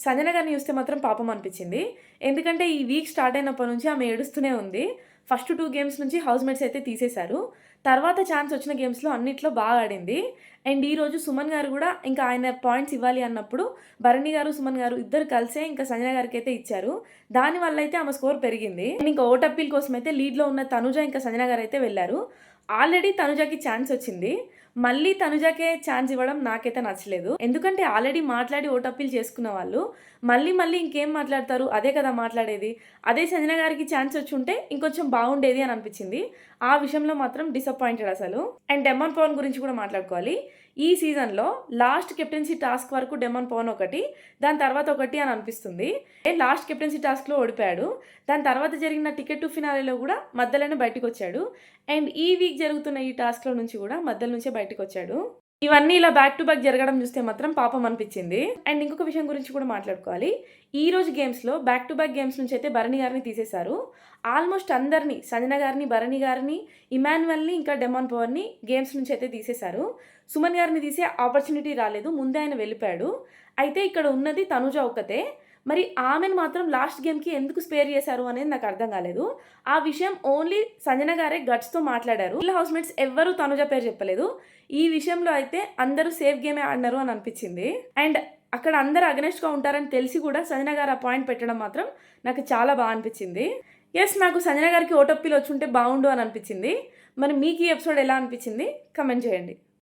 సంజన గారిని చూస్తే మాత్రం పాపం అనిపించింది. ఎందుకంటే ఈ వీక్ స్టార్ట్ అయినప్పటి నుంచి ఆమె ఏడుస్తూనే ఉంది. ఫస్ట్ 2 గేమ్స్ నుంచి హౌస్‌మేట్స్ అయితే తీసేశారు. తర్వాత ఛాన్స్ వచ్చిన గేమ్స్‌లో అన్నిట్లో బాగా ఆడింది. అండ్ ఈరోజు సుమన్ గారు గూడా ఇంకా ఆయన పాయింట్స్ ఇవ్వాలి అన్నప్పుడు భరణి గారు, సుమన్ గారు ఇద్దరు కలిసే ఇంకా సంజన గారికైతే ఇచ్చారు. దానివల్ల అయితే ఆమె స్కోర్ పెరిగింది. అండ్ ఇంకా ఓట్ అప్పీల్ కోసం అయితే లీడ్‌లో ఉన్న తనుజ ఇంకా సంజన గారైతే వెళ్లారు. ఆల్రెడీ తనుజకి ఛాన్స్ వచ్చింది. మళ్ళీ తనుజకే ఛాన్స్ ఇవ్వడం నాకైతే నచ్చలేదు. ఎందుకంటే ఆల్రెడీ మాట్లాడి ఓట్ అప్పీల్ చేసుకున్న వాళ్ళు మళ్ళీ ఇంకేం మాట్లాడతారు? అదే కదా మాట్లాడేది. అదే సంజన గారికి ఛాన్స్ వచ్చుంటే ఇంకొంచెం బాగుండేది అని అనిపించింది. ఆ విషయంలో మాత్రం డిసప్పాయింటెడ్ అసలు. అండ్ డెమన్ పవన్ గురించి కూడా మాట్లాడుకోవాలి. ఈ సీజన్‌లో లాస్ట్ కెప్టెన్సీ టాస్క్ వరకు డెమన్ పవన్ ఒకటి, దాని తర్వాత ఒకటి అని అనిపిస్తుంది. లాస్ట్ కెప్టెన్సీ టాస్క్‌లో ఓడిపోయాడు. దాని తర్వాత జరిగిన టికెట్ టు ఫినాలేలో కూడా మధ్యలోనే బయటికొచ్చాడు. అండ్ ఈ వీక్ జరుగుతున్న ఈ టాస్క్‌లో నుంచి కూడా మధ్యలో నుంచే బయటికొచ్చాడు. ఇవన్నీ ఇలా బ్యాక్ టు బ్యాక్ జరగడం చూస్తే మాత్రం పాపం అనిపించింది. అండ్ ఇంకొక విషయం గురించి కూడా మాట్లాడుకోవాలి. ఈ రోజు గేమ్స్‌లో బ్యాక్ టు బ్యాక్ గేమ్స్ నుంచి అయితే భరణి గారిని తీసేశారు. ఆల్మోస్ట్ అందరిని సంజన గారిని, భరణి గారిని, ఇమాన్యుయల్‌ని ఇంకా డెమాన్ పవర్‌ని గేమ్స్ నుంచి అయితే తీసేశారు. సుమన్ గారిని తీసే ఆపర్చునిటీ రాలేదు. ముందే ఆయన వెళ్ళిపోయాడు. అయితే ఇక్కడ ఉన్నది తనుజ ఒక్కతే. మరి ఆమెను మాత్రం లాస్ట్ గేమ్‌కి ఎందుకు స్పేర్ చేశారు అనేది నాకు అర్థం కాలేదు. ఆ విషయం ఓన్లీ సంజన గారే గట్స్‌తో మాట్లాడారు. వీళ్ళ హౌస్‌మేట్స్ ఎవ్వరూ తనుజ పేరు చెప్పలేదు. ఈ విషయంలో అయితే అందరూ సేఫ్ గేమే ఆడినారు అని అనిపించింది. అండ్ అక్కడ అందరూ అగెనెస్ట్‌గా ఉంటారని తెలిసి కూడా సంజన గారు ఆ పాయింట్ పెట్టడం మాత్రం నాకు చాలా బాగా అనిపించింది. నాకు సంజన గారికి ఓటప్పీలు వచ్చుంటే బాగుండు అని అనిపించింది. మరి మీకు ఈ ఎపిసోడ్ ఎలా అనిపించింది? కమెంట్ చేయండి.